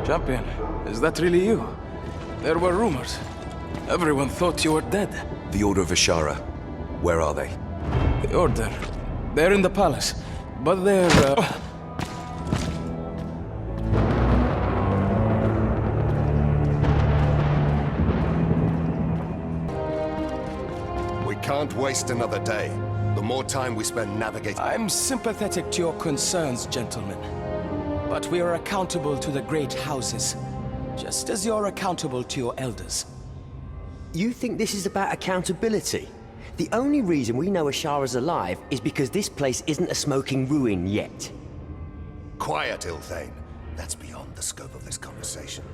Champion, is that really you? There were rumors. Everyone thought you were dead. The Order of Ashara. Where are they? The Order. They're in the palace. But they're, We can't waste another day. The more time we spend navigating... I'm sympathetic to your concerns, gentlemen. But we are accountable to the great houses, just as you're accountable to your elders. You think this is about accountability? The only reason we know Ashara's alive is because this place isn't a smoking ruin yet. Quiet, Ilthane. That's beyond the scope of this conversation.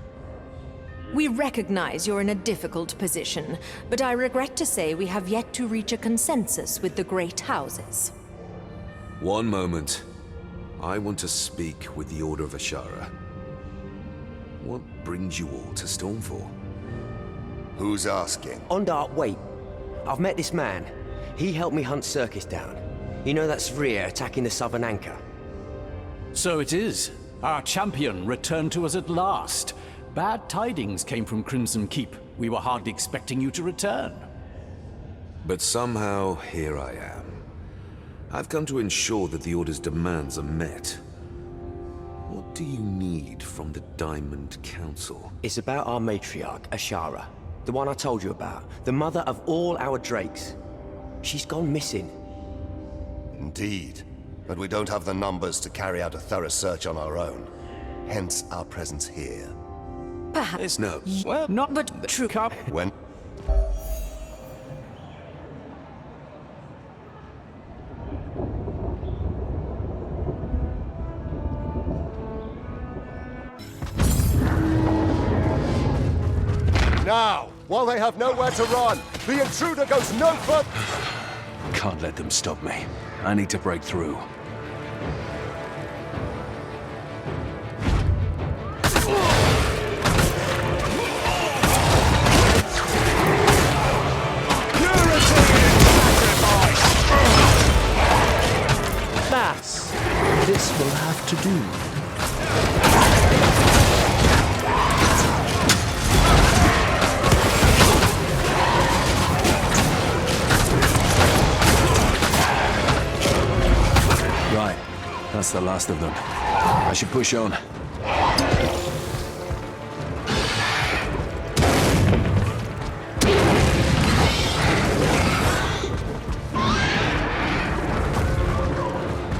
We recognize you're in a difficult position, but I regret to say we have yet to reach a consensus with the great houses. One moment. I want to speak with the Order of Ashara. What brings you all to Stormfall? Who's asking? Ondar, wait. I've met this man. He helped me hunt Circus down. You know that's Rhea attacking the southern anchor. So it is. Our champion returned to us at last. Bad tidings came from Crimson Keep. We were hardly expecting you to return. But somehow, here I am. I've come to ensure that the Order's demands are met. What do you need from the Diamond Council? It's about our matriarch, Ashara. The one I told you about. The mother of all our drakes. She's gone missing. Indeed. But we don't have the numbers to carry out a thorough search on our own. Hence our presence here. Perhaps. No. Well, Not But true. When... Now, while they have nowhere to run, the intruder goes no further. Can't let them stop me. I need to break through. Lass, this will have to do. Right. That's the last of them. I should push on.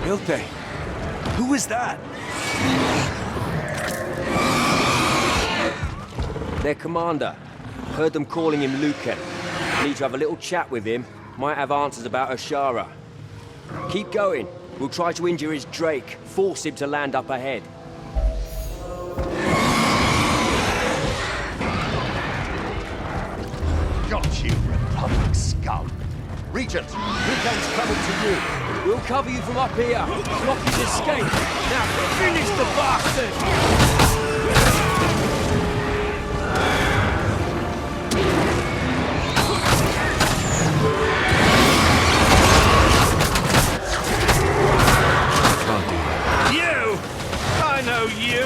Ilpe, who is that? Their commander. Heard them calling him Lucen. Need to have a little chat with him. Might have answers about Ashara. Keep going. We'll try to injure his Drake. Force him to land up ahead. Got you, Republic scum. Regent, Lucan's coming to you. We'll cover you from up here. Block his escape. Now finish the bastard! You! I know you!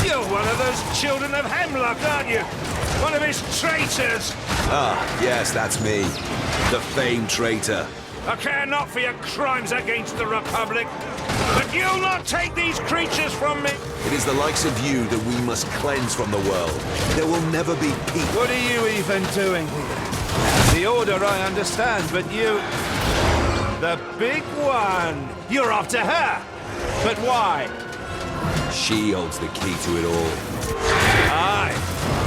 You're one of those children of Hemlock, aren't you? One of his traitors! Ah, yes, that's me. The famed traitor. I care not for your crimes against the Republic, but you'll not take these creatures from me! It is the likes of you that we must cleanse from the world. There will never be peace. What are you even doing here? The Order I understand, but you... The big one! You're after her! But why? She holds the key to it all. Aye.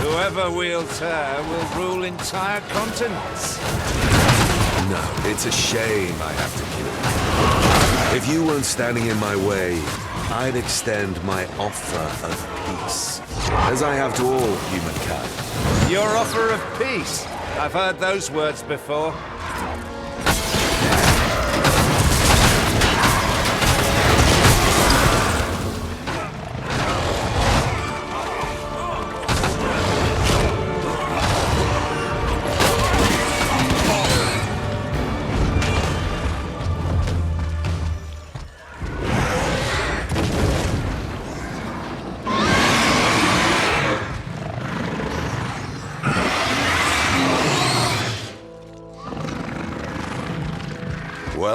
Whoever wields her will rule entire continents. No, it's a shame I have to kill her. If you weren't standing in my way, I'd extend my offer of peace, as I have to all humankind. Your offer of peace. I've heard those words before.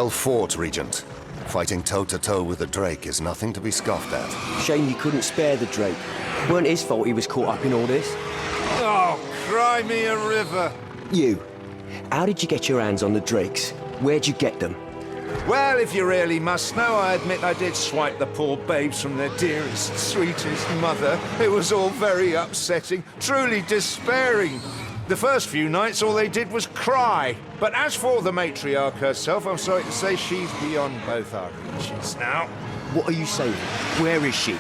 Well fought, Regent. Fighting toe-to-toe with the Drake is nothing to be scoffed at. Shame you couldn't spare the Drake. Weren't his fault he was caught up in all this. Oh, cry me a river. You, how did you get your hands on the Drakes? Where'd you get them? Well, if you really must know, I admit I did swipe the poor babes from their dearest, sweetest mother. It was all very upsetting, truly despairing. The first few nights, all they did was cry. But as for the matriarch herself, I'm sorry to say she's beyond both our reaches now. What are you saying? Where is she?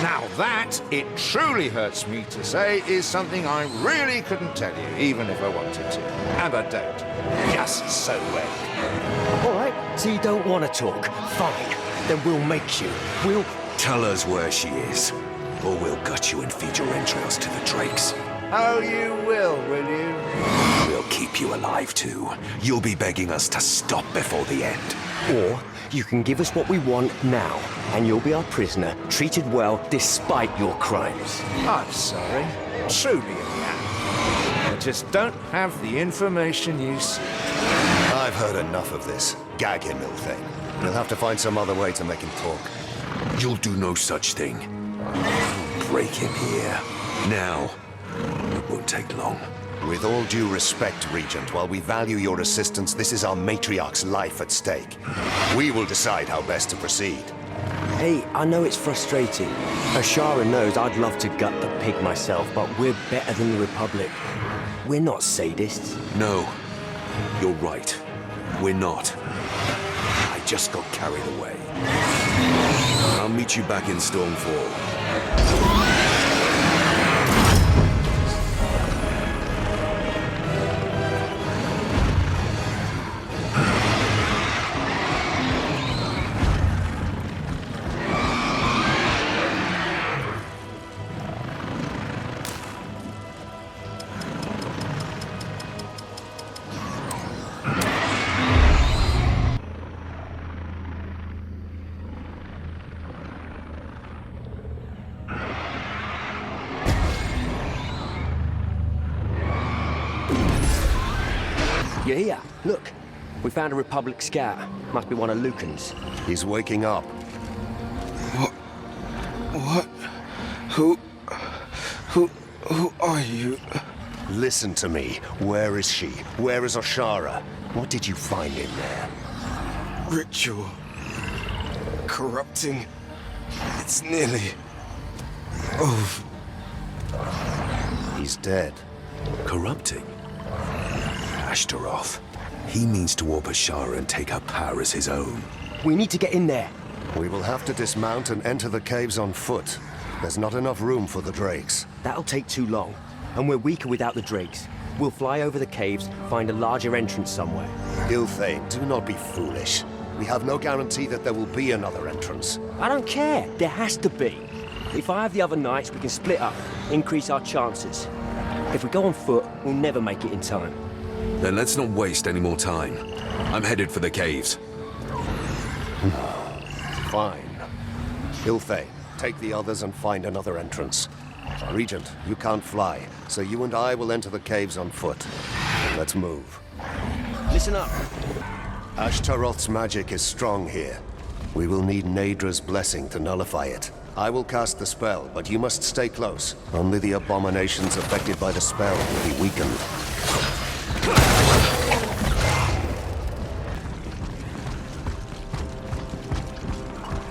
Now that, it truly hurts me to say, is something I really couldn't tell you, even if I wanted to. And I don't. Just so well. All right, so you don't want to talk. Fine. Then we'll make you. We'll... Tell us where she is, or we'll gut you and feed your entrails to the Drakes. Oh, you will you? We'll keep you alive too. You'll be begging us to stop before the end. Or you can give us what we want now, and you'll be our prisoner, treated well despite your crimes. I'm sorry. Truly I am. I just don't have the information you seek. I've heard enough of this. Gag him, Ilthane. We'll have to find some other way to make him talk. You'll do no such thing. You'll break him here. Now. It won't take long. With all due respect, Regent, while we value your assistance, this is our matriarch's life at stake. We will decide how best to proceed. Hey, I know it's frustrating. Ashara knows I'd love to gut the pig myself, but we're better than the Republic. We're not sadists. No. You're right. We're not. I just got carried away. I'll meet you back in Stormfall. You're here. Look. We found a Republic scout. Must be one of Lucan's. He's waking up. What? Who are you? Listen to me. Where is she? Where is Ashara? What did you find in there? Ritual. Corrupting. It's nearly... over. He's dead. Corrupting? Ashtaroth. He means to warp Ashara and take her power as his own. We need to get in there. We will have to dismount and enter the caves on foot. There's not enough room for the Drakes. That'll take too long. And we're weaker without the Drakes. We'll fly over the caves, find a larger entrance somewhere. Ilthane, do not be foolish. We have no guarantee that there will be another entrance. I don't care. There has to be. If I have the other knights, we can split up, increase our chances. If we go on foot, we'll never make it in time. Then let's not waste any more time. I'm headed for the caves. Fine. Ilthane, take the others and find another entrance. Regent, you can't fly, so you and I will enter the caves on foot. Let's move. Listen up. Ashtaroth's magic is strong here. We will need Naedra's blessing to nullify it. I will cast the spell, but you must stay close. Only the abominations affected by the spell will be weakened.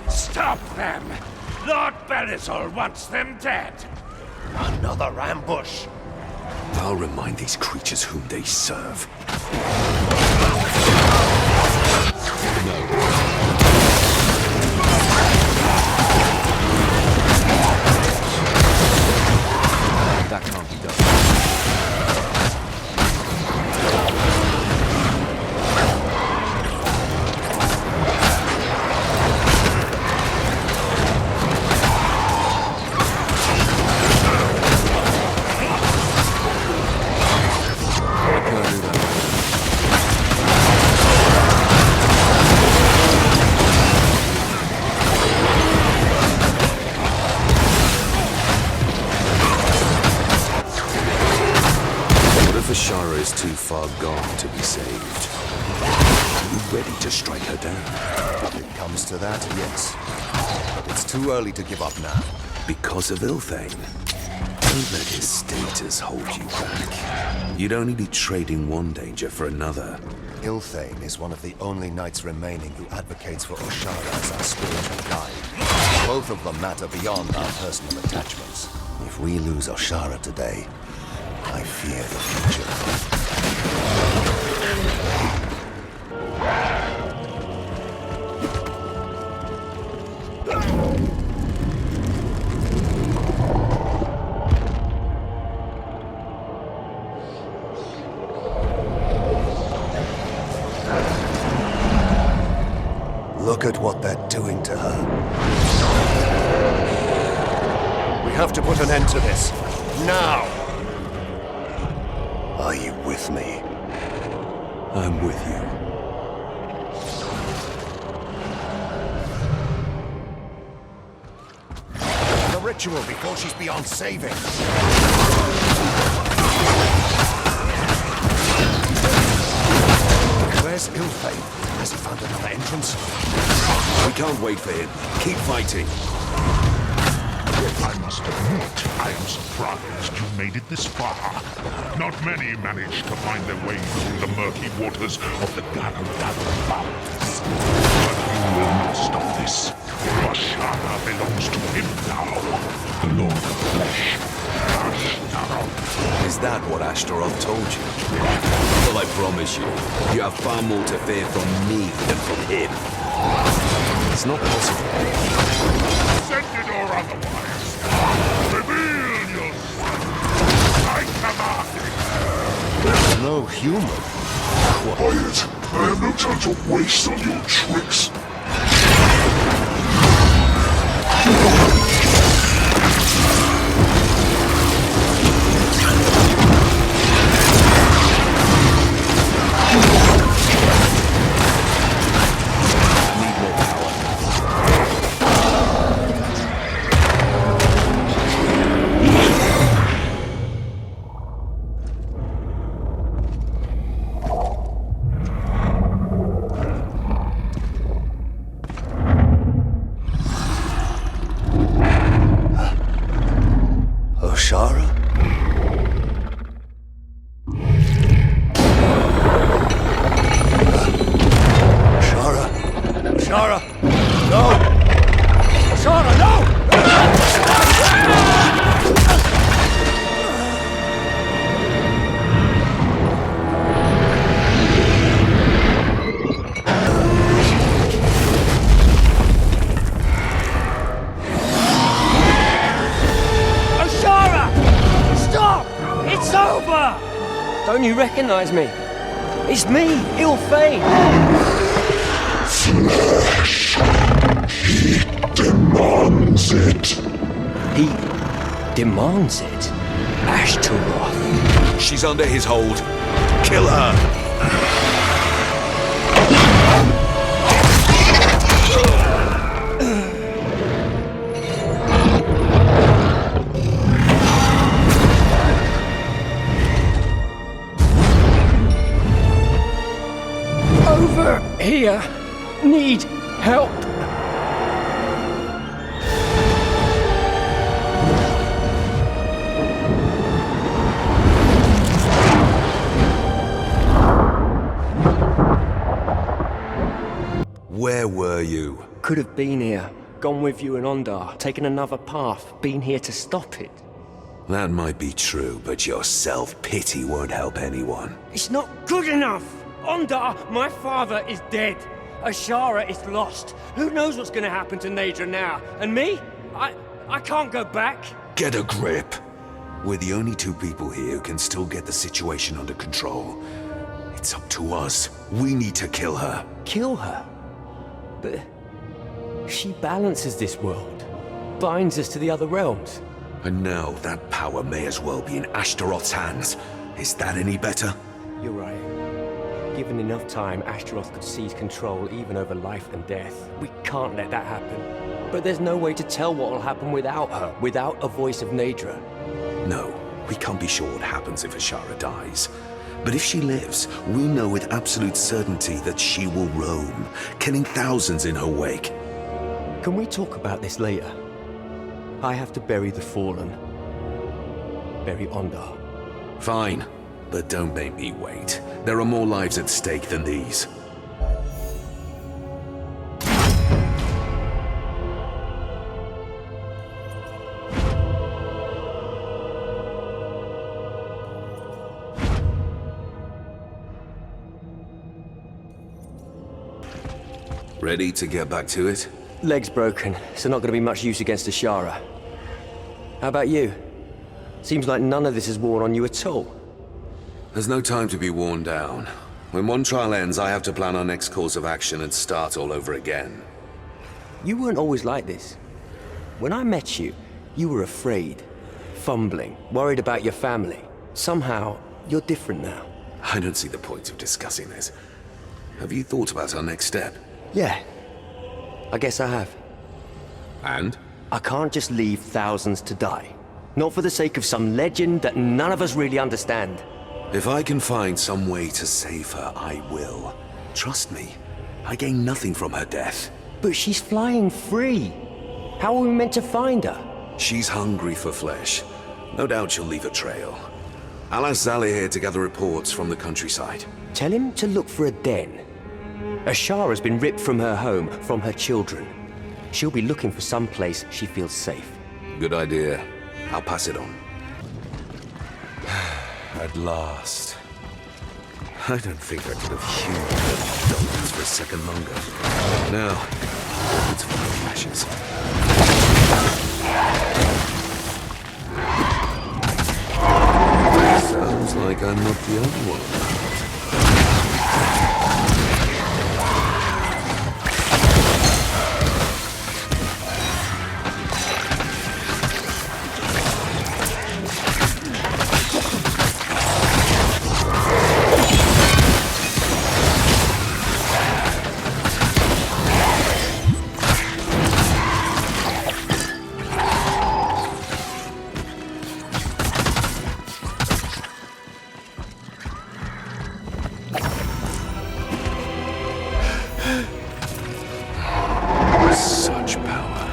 Stop them! Lord Belisol wants them dead! Another ambush! I'll remind these creatures whom they serve. That can't be done. Ashara is too far gone to be saved. you ready to strike her down? If it comes to that, yes. But it's too early to give up now. Because of Ilthane? Don't let his status hold you back. You'd only be trading one danger for another. Ilthane is one of the only knights remaining who advocates for Oshara as our spiritual guide. Both of them matter beyond our personal attachments. If we lose Oshara today, I fear the future. Look at what they're doing to her. We have to put an end to this. Now! Are you with me? I'm with you. The ritual before she's beyond saving. Where's Ilthane? Has he found another entrance? We can't wait for him. Keep fighting. I must admit, I am surprised you made it this far. Not many manage to find their way through the murky waters of the Garu-Garu Mountains. But you will not stop this. Oshara belongs to him now. The Lord of Flesh, Ashtaroth. Is that what Ashtaroth told you? Well, I promise you, you have far more to fear from me than from him. It's not possible. Scented or otherwise, reveal yourself. I command. No human. Quiet. I have no time to waste on your tricks. Oshara? Oshara? Oshara! No! Oshara, no! Don't you recognize me? It's me, Ilthane! Flesh. He demands it. He demands it? Ashtaroth. She's under his hold. Kill her! Over here. Need help. Where were you? Could have been here. Gone with you and Ondar. Taken another path. Been here to stop it. That might be true, but your self-pity won't help anyone. It's not good enough! Ondar, my father, is dead. Ashara is lost. Who knows what's gonna happen to Nadra now? And me? I can't go back. Get a grip. We're the only two people here who can still get the situation under control. It's up to us. We need to kill her. Kill her? But she balances this world. Binds us to the other realms. And now that power may as well be in Ashtaroth's hands. Is that any better? You're right. Given enough time, Ashtaroth could seize control even over life and death. We can't let that happen. But there's no way to tell what will happen without her, without a voice of Nadra. No, we can't be sure what happens if Ashara dies. But if she lives, we know with absolute certainty that she will roam, killing thousands in her wake. Can we talk about this later? I have to bury the fallen. Bury Ondar. Fine, but don't make me wait. There are more lives at stake than these. Ready to get back to it? Leg's broken, so not gonna be much use against Ashara. How about you? Seems like none of this has worn on you at all. There's no time to be worn down. When one trial ends, I have to plan our next course of action and start all over again. You weren't always like this. When I met you, you were afraid, fumbling, worried about your family. Somehow, you're different now. I don't see the point of discussing this. Have you thought about our next step? Yeah, I guess I have. And? I can't just leave thousands to die. Not for the sake of some legend that none of us really understand. If I can find some way to save her, I will. Trust me, I gain nothing from her death. But she's flying free. How are we meant to find her? She's hungry for flesh. No doubt she'll leave a trail. I'll ask Zali here to gather reports from the countryside. Tell him to look for a den. Ashara's been ripped from her home, from her children. She'll be looking for some place she feels safe. Good idea. I'll pass it on. At last. I don't think I could have hewed the donuts for a second longer. Now, let's find the ashes. Sounds like I'm not the only one. Such power.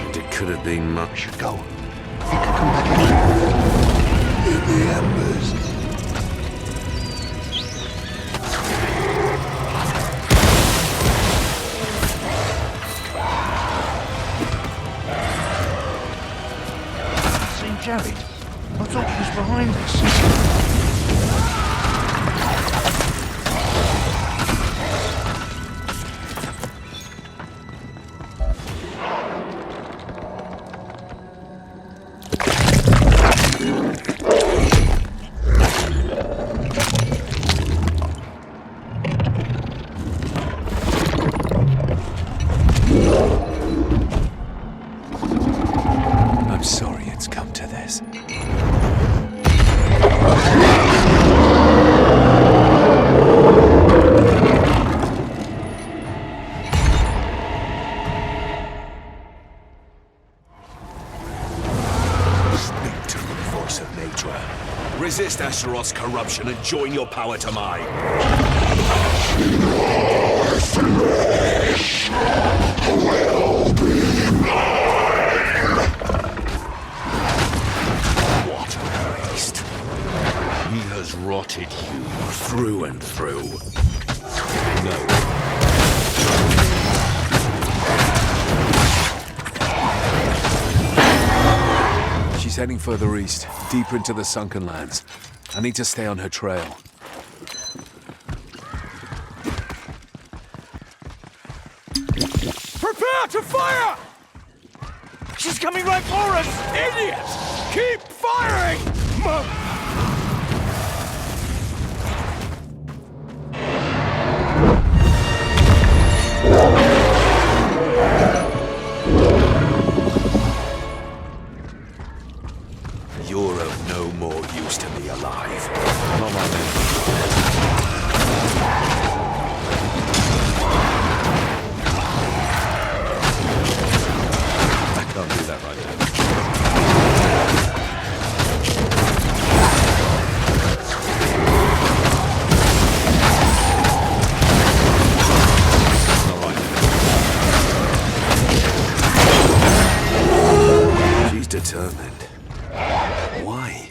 And it could have been much ago. I think I come back in the embers. St. Jared, I thought he was behind us. I'm sorry it's come to this. Speak to the voice of nature. Resist Astaroth's corruption and join your power to mine. What a beast. He has rotted you through and through. No. She's heading further east, deeper into the sunken lands. I need to stay on her trail. Prepare to fire! She's coming right for us! Idiots! Keep firing! You're of no more use to me alive. Not my man. I can't do that right now. determined. Why?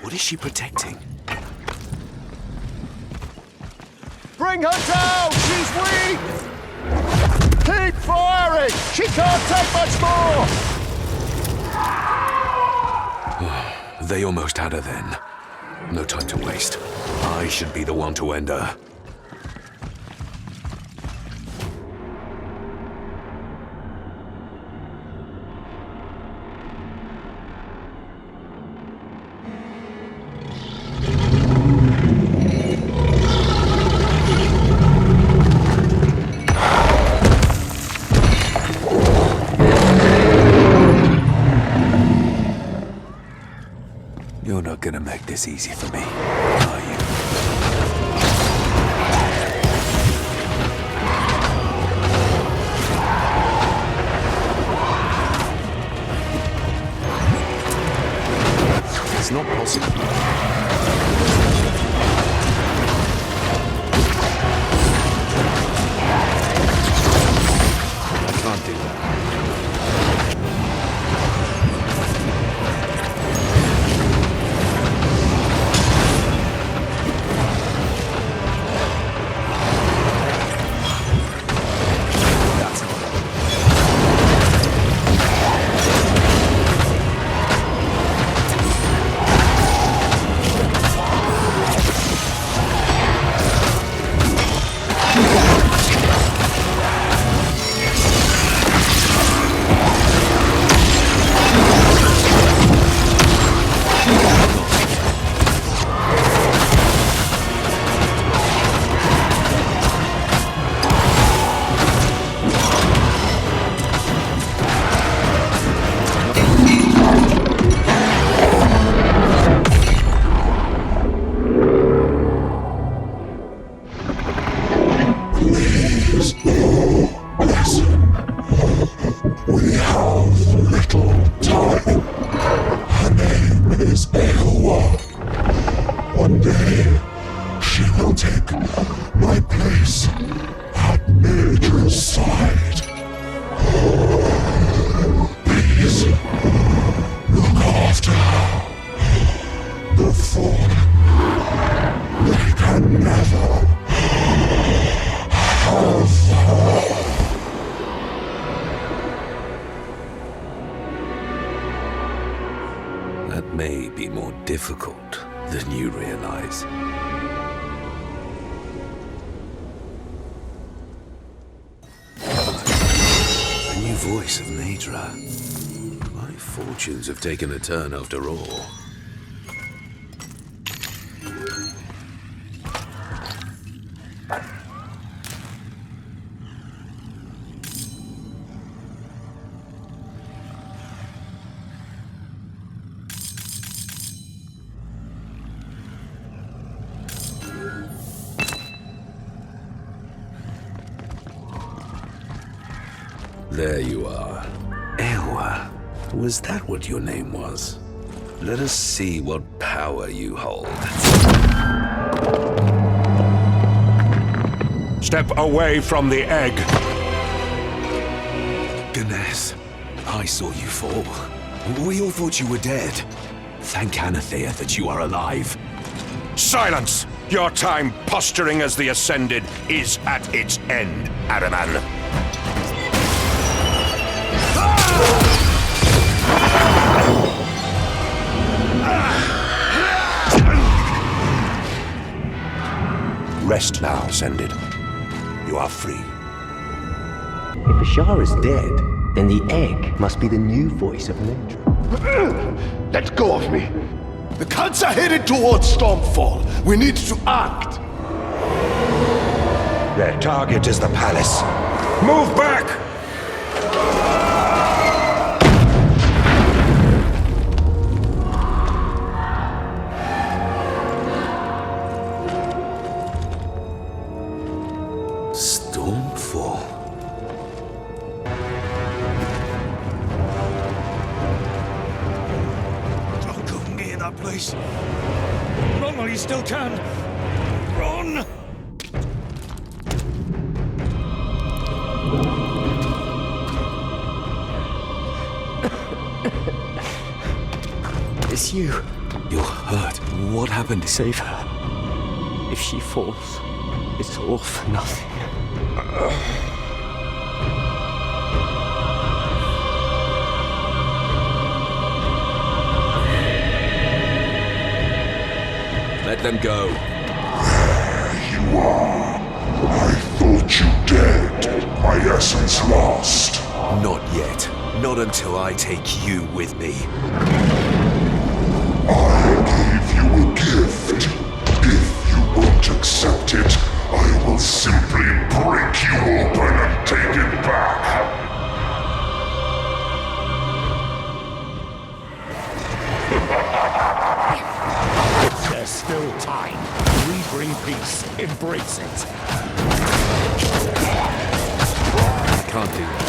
What is she protecting? Bring her down! She's weak! Keep firing! She can't take much more! They almost had her then. No time to waste. I should be the one to end her. You're not gonna make this easy for me, are you? It's not possible. I can't do that. One day, she will take my place at Major's side. Please, look after her. The fallen, they can never have her. That may be more difficult than you realize. A new voice of Nadra. My fortunes have taken a turn after all. There you are. Ewa, was that what your name was? Let us see what power you hold. Step away from the egg. Ganesh, I saw you fall. We all thought you were dead. Thank Anathea that you are alive. Silence! Your time posturing as the Ascended is at its end, Araman. Rest now, Ascended. You are free. If Ashara's dead, then the egg must be the new voice of Nadra. Let go of me! The Cults are headed towards Stormfall. We need to act. Their target is the palace. Move back! Stormfall. Don't go near that place. Run while you still can. Run! It's you. You're hurt. What happened? Save her. If she falls, it's all for nothing. Let them go. There you are. I thought you dead. My essence lost. Not yet. Not until I take you with me. I gave you a gift. If you won't accept it, I will simply break you open and take it back. There's still time. We bring peace. Embrace it. Can't do that.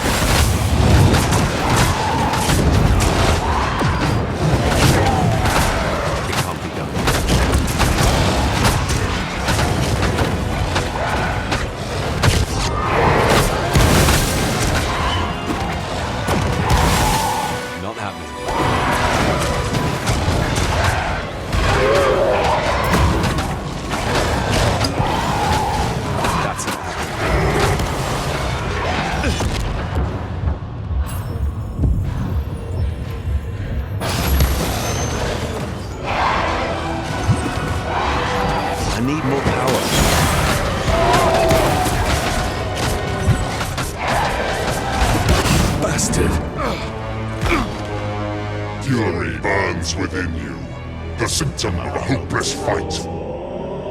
It can't be done. Not happening. That's it. I need more power. Bastard! Fury burns within you, the symptom of a hopeless fight.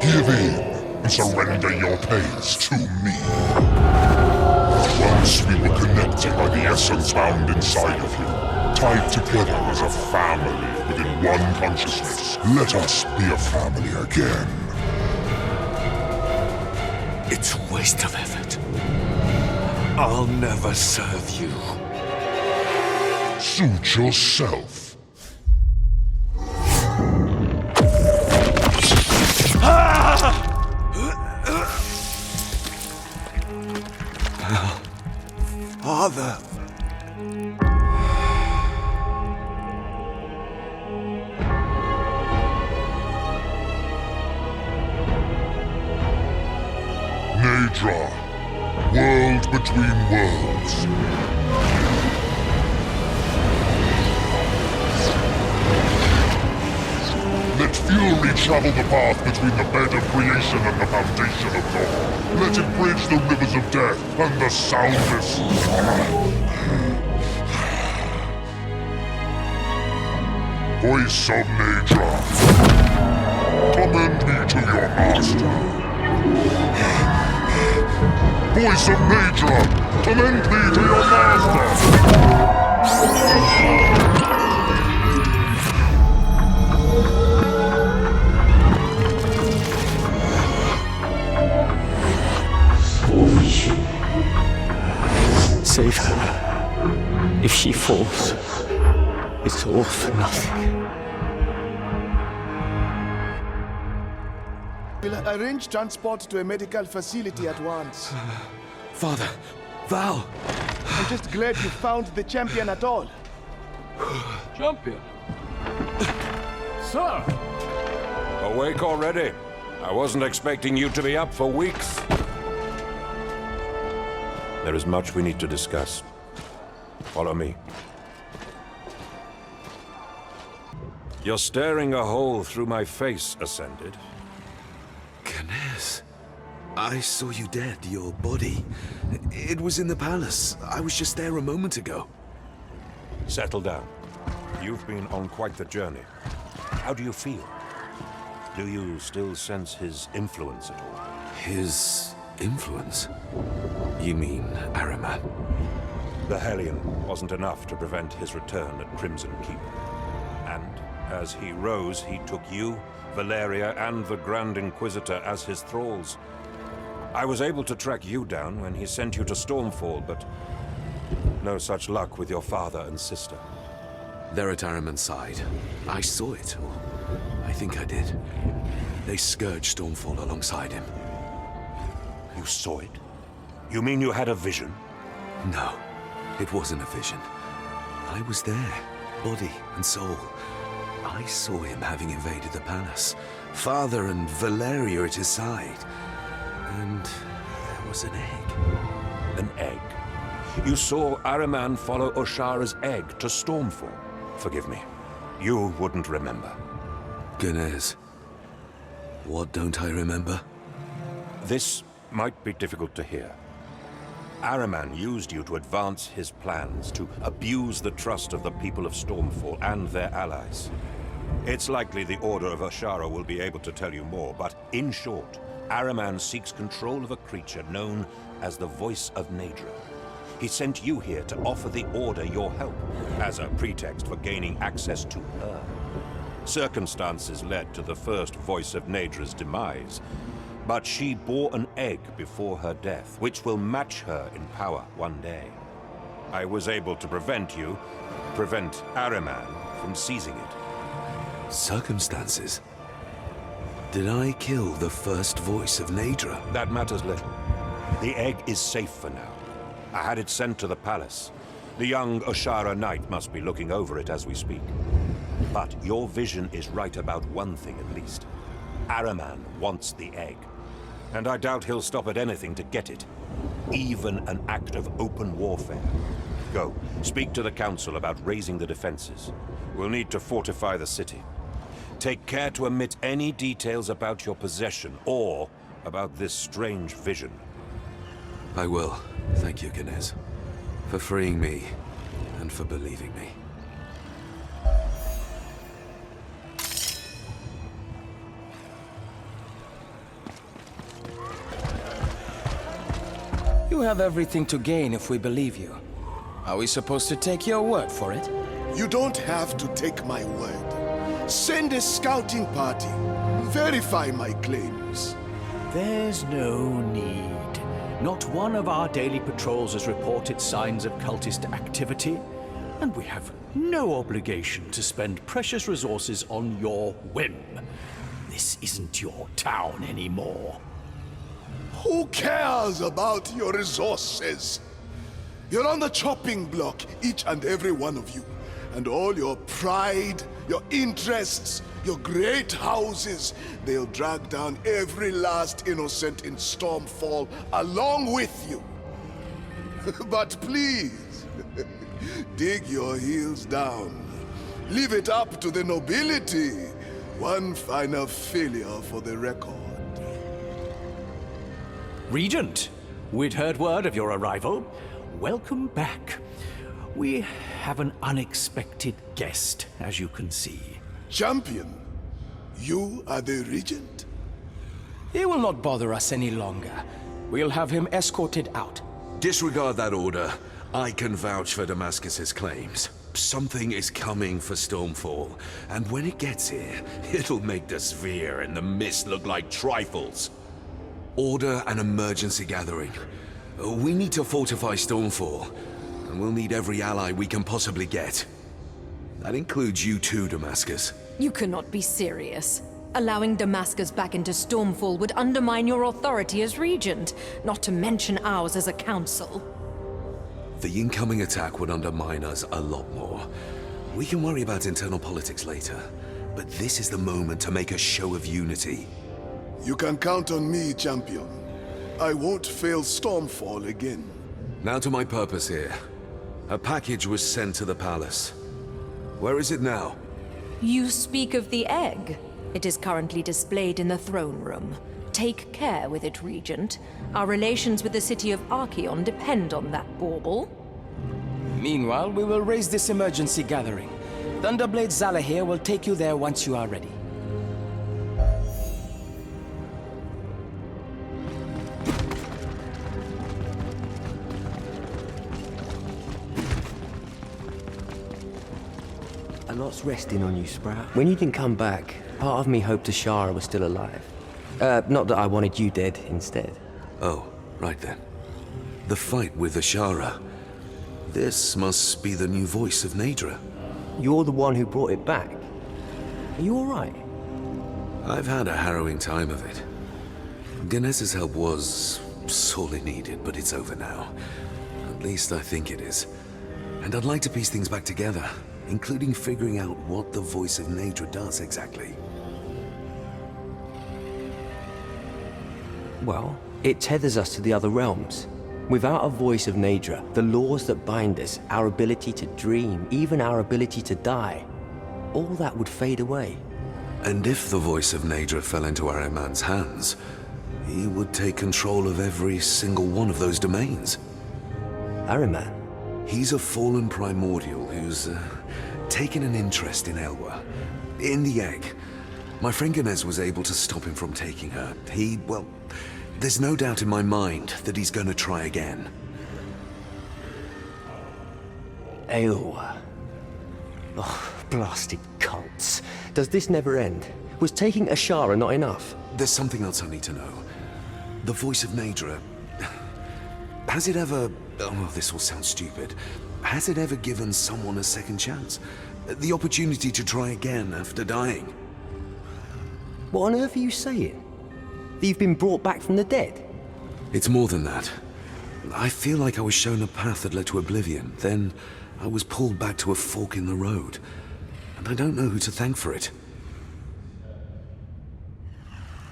Give in and surrender your pains to me. Once we were connected by the essence found inside of you, tied together as a family within one consciousness. Let us be a family again. It's a waste of effort. I'll never serve you. Suit yourself. Father. Naydra, world between worlds. Let fury travel the path between the bed of creation and the foundation of God. Let it bridge the rivers of death and the soundless. Voice of Naydra, commend me to your master. Voice of Naydra, commend me to your master! Save her. If she falls, it's all for nothing. We'll arrange transport to a medical facility at once. Father, Val. I'm just glad you found the champion at all. Champion? Sir! Awake already? I wasn't expecting you to be up for weeks. There is much we need to discuss. Follow me. You're staring a hole through my face, Ascended. Ganesh, I saw you dead, your body. It was in the palace. I was just there a moment ago. Settle down. You've been on quite the journey. How do you feel? Do you still sense his influence at all? His influence? You mean Ahriman? The Hellion wasn't enough to prevent his return at Crimson Keep. And as he rose, he took you, Valeria, and the Grand Inquisitor as his thralls. I was able to track you down when he sent you to Stormfall, but no such luck with your father and sister. They're at Ahriman's side. I saw it, or I think I did. They scourged Stormfall alongside him. You saw it? You mean you had a vision? No, it wasn't a vision. I was there, body and soul. I saw him having invaded the palace. Father and Valeria at his side. And there was an egg. An egg? You saw Ahriman follow Oshara's egg to Stormfall. Forgive me. You wouldn't remember. Ganez, what don't I remember? This might be difficult to hear. Ahriman used you to advance his plans, to abuse the trust of the people of Stormfall and their allies. It's likely the Order of Oshara will be able to tell you more, but in short, Ahriman seeks control of a creature known as the Voice of Naedra. He sent you here to offer the Order your help, as a pretext for gaining access to her. Circumstances led to the first Voice of Naedra's demise, but she bore an egg before her death, which will match her in power one day. I was able to prevent Ahriman from seizing it. Circumstances? Did I kill the first Voice of Naedra? That matters little. The egg is safe for now. I had it sent to the palace. The young Oshara Knight must be looking over it as we speak. But your vision is right about one thing at least. Ahriman wants the egg. And I doubt he'll stop at anything to get it. Even an act of open warfare. Go, speak to the council about raising the defenses. We'll need to fortify the city. Take care to omit any details about your possession or about this strange vision. I will. Thank you, Ganez, for freeing me and for believing me. You have everything to gain if we believe you. Are we supposed to take your word for it? You don't have to take my word. Send a scouting party. Verify my claims. There's no need. Not one of our daily patrols has reported signs of cultist activity, and we have no obligation to spend precious resources on your whim. This isn't your town anymore. Who cares about your resources? You're on the chopping block, each and every one of you. And all your pride, your interests, your great houses, they'll drag down every last innocent in Stormfall along with you. But please, dig your heels down. Leave it up to the nobility. One final failure for the record. Regent, we'd heard word of your arrival. Welcome back. We have an unexpected guest, as you can see. Champion, you are the Regent? He will not bother us any longer. We'll have him escorted out. Disregard that order. I can vouch for Damascus's claims. Something is coming for Stormfall, and when it gets here, it'll make the sphere and the mist look like trifles. Order an emergency gathering. We need to fortify Stormfall, and we'll need every ally we can possibly get. That includes you too, Damascus. You cannot be serious. Allowing Damascus back into Stormfall would undermine your authority as Regent, not to mention ours as a council. The incoming attack would undermine us a lot more. We can worry about internal politics later, but this is the moment to make a show of unity. You can count on me, Champion. I won't fail Stormfall again. Now to my purpose here. A package was sent to the palace. Where is it now? You speak of the egg. It is currently displayed in the throne room. Take care with it, Regent. Our relations with the city of Archeon depend on that bauble. Meanwhile, we will raise this emergency gathering. Thunderblade Zalahir will take you there once you are ready. A lot's resting on you, Sprout. When you didn't come back, part of me hoped Ashara was still alive. Not that I wanted you dead instead. Oh, right then. The fight with Ashara. This must be the new Voice of Naedra. You're the one who brought it back. Are you alright? I've had a harrowing time of it. Ganez's help was sorely needed, but it's over now. At least I think it is. And I'd like to piece things back together. including figuring out what the voice of Naedra does exactly. Well, it tethers us to the other realms. Without a voice of Naedra, the laws that bind us, our ability to dream, even our ability to die, all that would fade away. And if the voice of Naedra fell into Ahriman's hands, he would take control of every single one of those domains. Ahriman? He's a fallen primordial who's taken an interest in Elwa. In the egg. My friend Ganez was able to stop him from taking her. Well, there's no doubt in my mind that he's gonna try again. Elwa. Oh, blasted cults. Does this never end? Was taking Ashara not enough? There's something else I need to know. The voice of Naedra... Has it ever... Oh, this will sound stupid. Has it ever given someone a second chance? The opportunity to try again after dying? What on earth are you saying? That you've been brought back from the dead? It's more than that. I feel like I was shown a path that led to oblivion. Then I was pulled back to a fork in the road. And I don't know who to thank for it.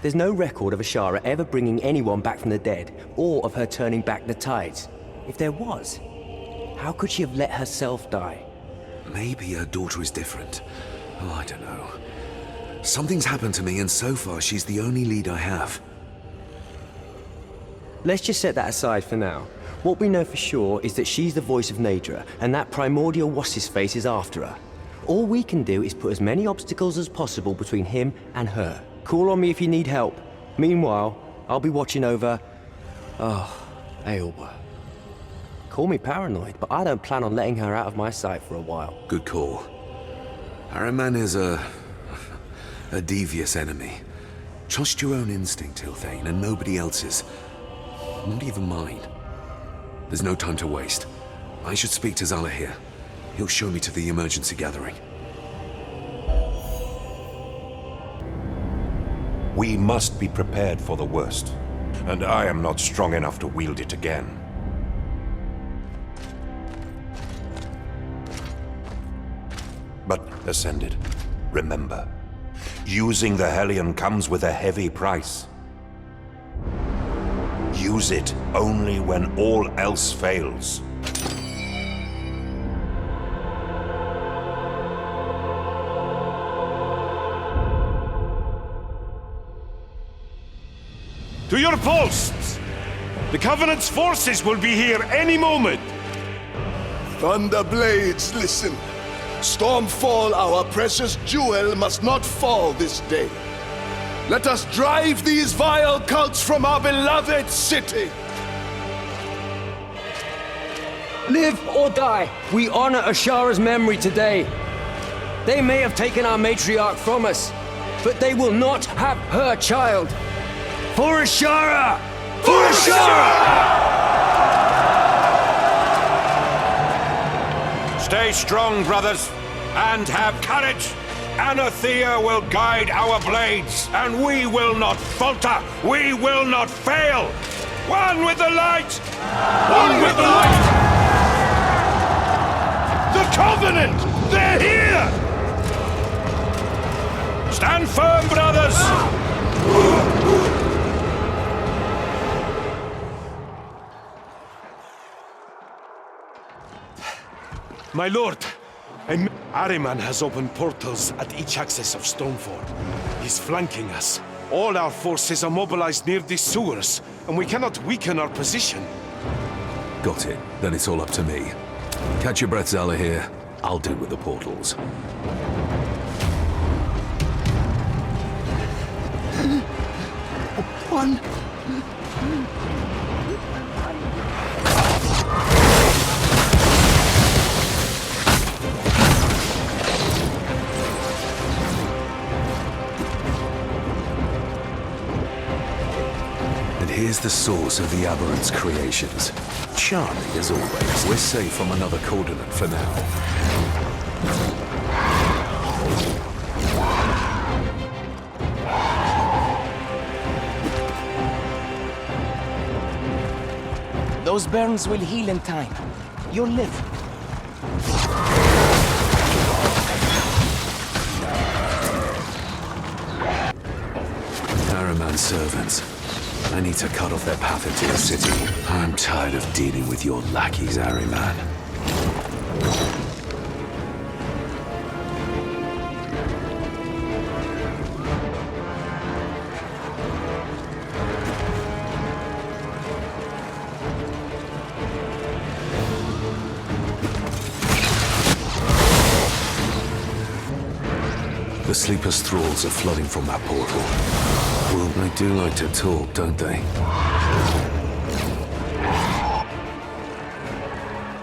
There's no record of Ashara ever bringing anyone back from the dead, or of her turning back the tides. If there was, how could she have let herself die? Maybe her daughter is different. Oh, I don't know. Something's happened to me, and so far she's the only lead I have. Let's just set that aside for now. What we know for sure is that she's the voice of Naedra, and that primordial what's-his-face is after her. All we can do is put as many obstacles as possible between him and her. Call on me if you need help. Meanwhile, I'll be watching over... Oh, Elwa. Call me paranoid, but I don't plan on letting her out of my sight for a while. Good call. Ahriman is a devious enemy. Trust your own instinct, Hilthane, and nobody else's. Not even mine. There's no time to waste. I should speak to Zalahir. He'll show me to the emergency gathering. We must be prepared for the worst, and I am not strong enough to wield it again. But, Ascended, remember, using the Hellion comes with a heavy price. Use it only when all else fails. To your posts! The Covenant's forces will be here any moment! Thunderblades, listen. Stormfall, our precious jewel, must not fall this day. Let us drive these vile cults from our beloved city! Live or die, we honor Ashara's memory today. They may have taken our matriarch from us, but they will not have her child. For Ashara! For Ashara! Stay strong, brothers, and have courage. Anathea will guide our blades, and we will not falter. We will not fail. One with the light! One with the light! The Covenant! They're here! Stand firm, brothers! My lord, Ahriman has opened portals at each axis of Stormfall. He's flanking us. All our forces are mobilized near these sewers, and we cannot weaken our position. Got it. Then it's all up to me. Catch your breath, Zalahir. I'll deal with the portals. One... Here's the source of the Aberrant's creations. Charming as always. We're safe from another coordinate for now. Those burns will heal in time. You'll live. Ahriman's servants. I need to cut off their path into the city. I'm tired of dealing with your lackeys, Ahriman. The Sleeper's thralls are flooding from that portal. Well, they do like to talk, don't they?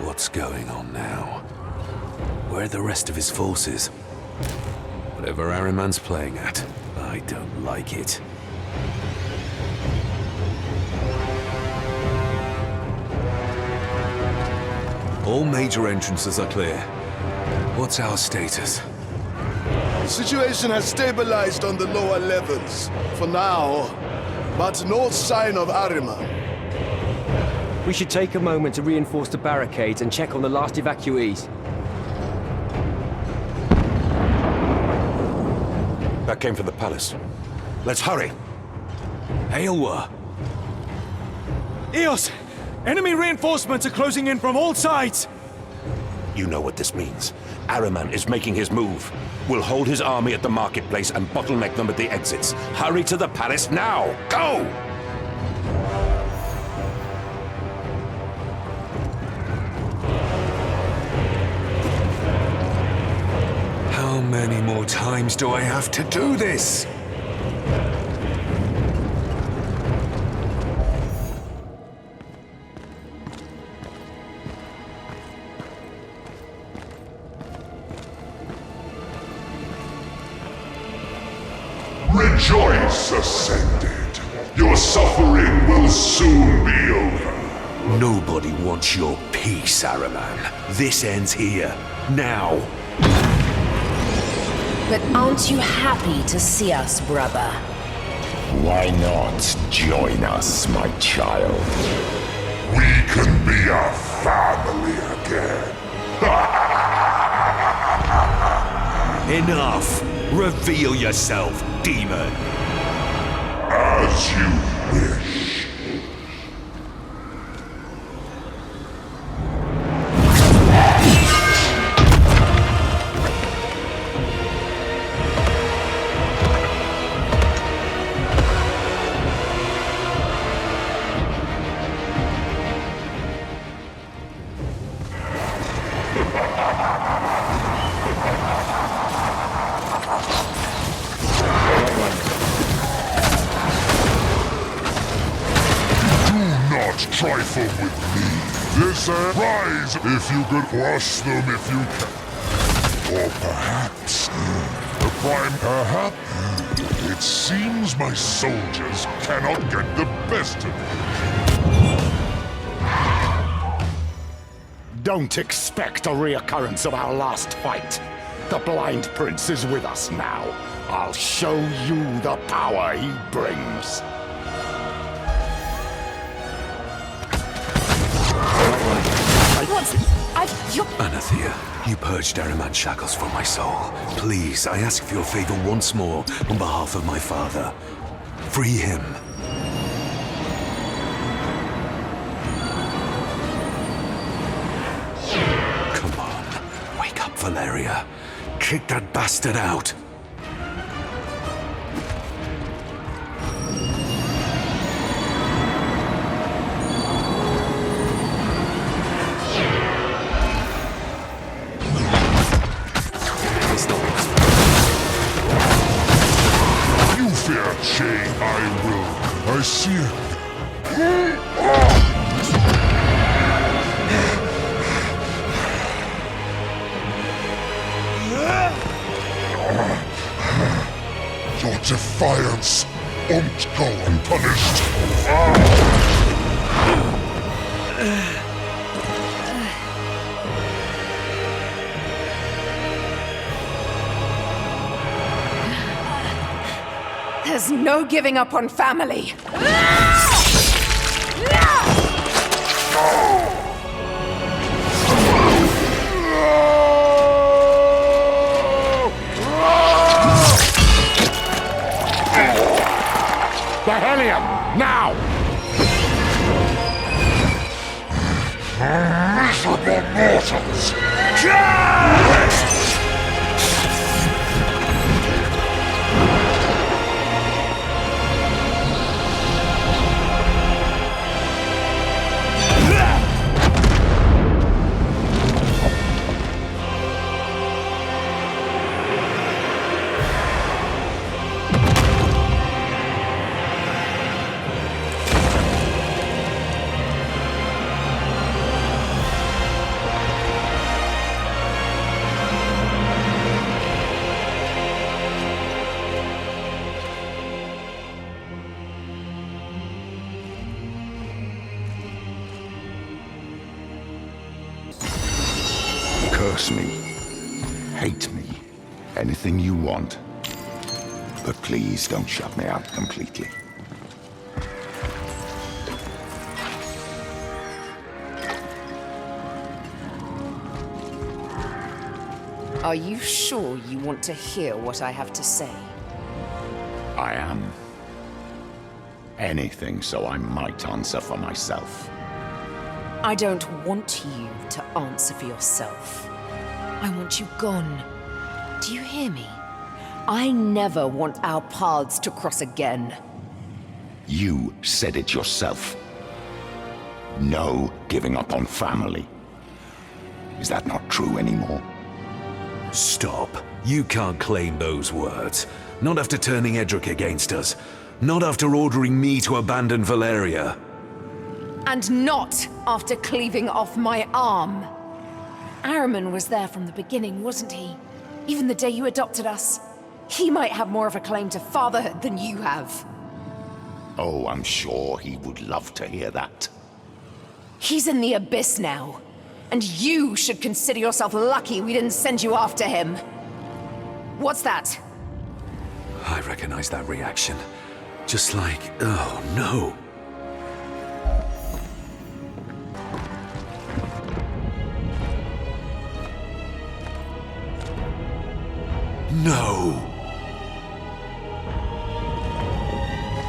What's going on now? Where are the rest of his forces? Whatever Ahriman's playing at, I don't like it. All major entrances are clear. What's our status? The situation has stabilized on the lower levels, for now, but no sign of Ahriman. We should take a moment to reinforce the barricades and check on the last evacuees. That came from the palace. Let's hurry! Aylwa! Eos! Enemy reinforcements are closing in from all sides! You know what this means. Ahriman is making his move. We'll hold his army at the marketplace and bottleneck them at the exits. Hurry to the palace now! Go! How many more times do I have to do this? Rejoice, Ascended. Your suffering will soon be over. Nobody wants your peace, Ahriman. This ends here. Now. But aren't you happy to see us, brother? Why not join us, my child? We can be a family again. Enough! Reveal yourself, demon! As you wish. Trifle with me. This rise if you could crush them if you can. Or perhaps the prime perhaps. It seems my soldiers cannot get the best of me. Don't expect a reoccurrence of our last fight. The Blind Prince is with us now. I'll show you the power he brings. Anathea, you purged Ahriman's shackles from my soul. Please, I ask for your favor once more on behalf of my father. Free him. Come on, wake up, Valeria. Kick that bastard out. I see it. Your defiance won't go unpunished. There's no giving up on family. The Hellion! Now! Miserable mortals! Curse me. Hate me. Anything you want. But please don't shut me out completely. Are you sure you want to hear what I have to say? I am. Anything so I might answer for myself. I don't want you to answer for yourself. I want you gone. Do you hear me? I never want our paths to cross again. You said it yourself. No giving up on family. Is that not true anymore? Stop. You can't claim those words. Not after turning Edric against us. Not after ordering me to abandon Valeria. And not after cleaving off my arm. Ahriman was there from the beginning, wasn't he? Even the day you adopted us. He might have more of a claim to fatherhood than you have. Oh, I'm sure he would love to hear that. He's in the abyss now. And you should consider yourself lucky we didn't send you after him. What's that? I recognize that reaction. Just like, oh no. No!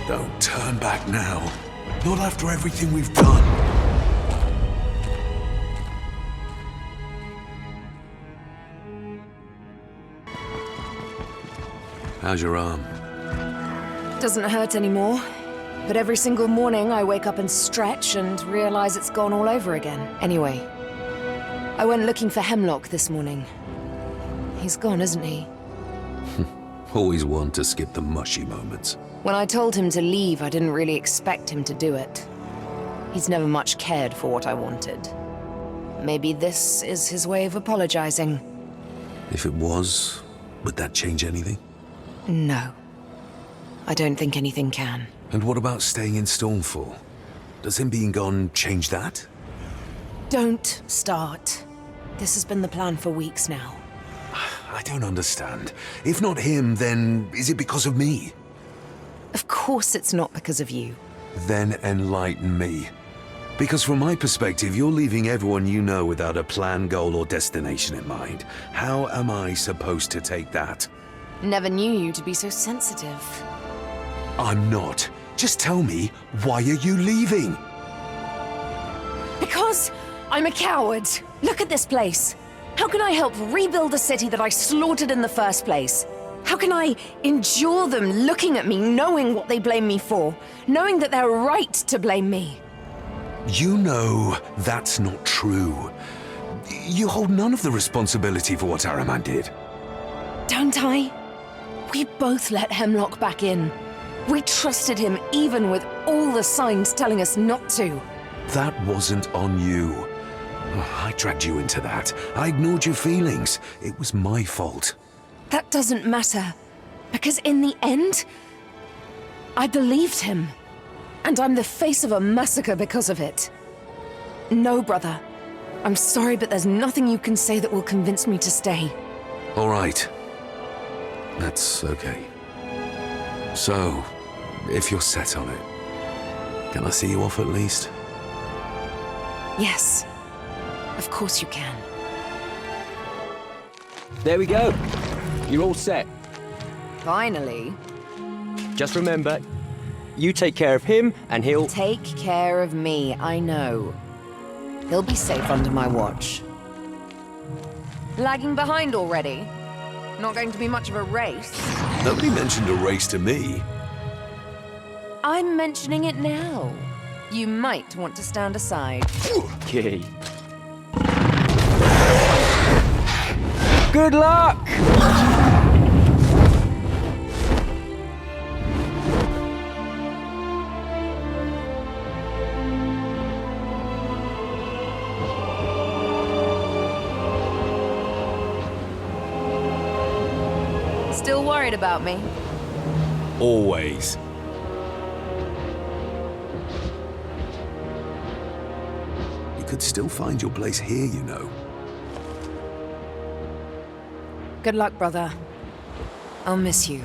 Don't turn back now. Not after everything we've done. How's your arm? Doesn't hurt anymore. But every single morning I wake up and stretch and realize it's gone all over again. Anyway, I went looking for Hemlock this morning. He's gone, isn't he? Always one to skip the mushy moments. When I told him to leave, I didn't really expect him to do it. He's never much cared for what I wanted. Maybe this is his way of apologizing. If it was, would that change anything? No. I don't think anything can. And what about staying in Stormfall? Does him being gone change that? Don't start. This has been the plan for weeks now. I don't understand. If not him, then is it because of me? Of course it's not because of you. Then enlighten me. Because from my perspective, you're leaving everyone you know without a plan, goal, or destination in mind. How am I supposed to take that? Never knew you to be so sensitive. I'm not. Just tell me, why are you leaving? Because I'm a coward. Look at this place. How can I help rebuild a city that I slaughtered in the first place? How can I endure them looking at me, knowing what they blame me for? Knowing that they're right to blame me? You know that's not true. You hold none of the responsibility for what Ahriman did. Don't I? We both let Hemlock back in. We trusted him even with all the signs telling us not to. That wasn't on you. I dragged you into that. I ignored your feelings. It was my fault. That doesn't matter. Because in the end, I believed him. And I'm the face of a massacre because of it. No, brother. I'm sorry, but there's nothing you can say that will convince me to stay. All right. That's okay. So, if you're set on it, can I see you off at least? Yes. Of course you can. There we go. You're all set. Finally. Just remember, You take care of him, and he'll... Take care of me, I know. He'll be safe under my watch. Lagging behind already? Not going to be much of a race. Nobody mentioned a race to me. I'm mentioning it now. You might want to stand aside. Okay. Good luck! Still worried about me? Always. You could still find your place here, you know. Good luck, brother. I'll miss you.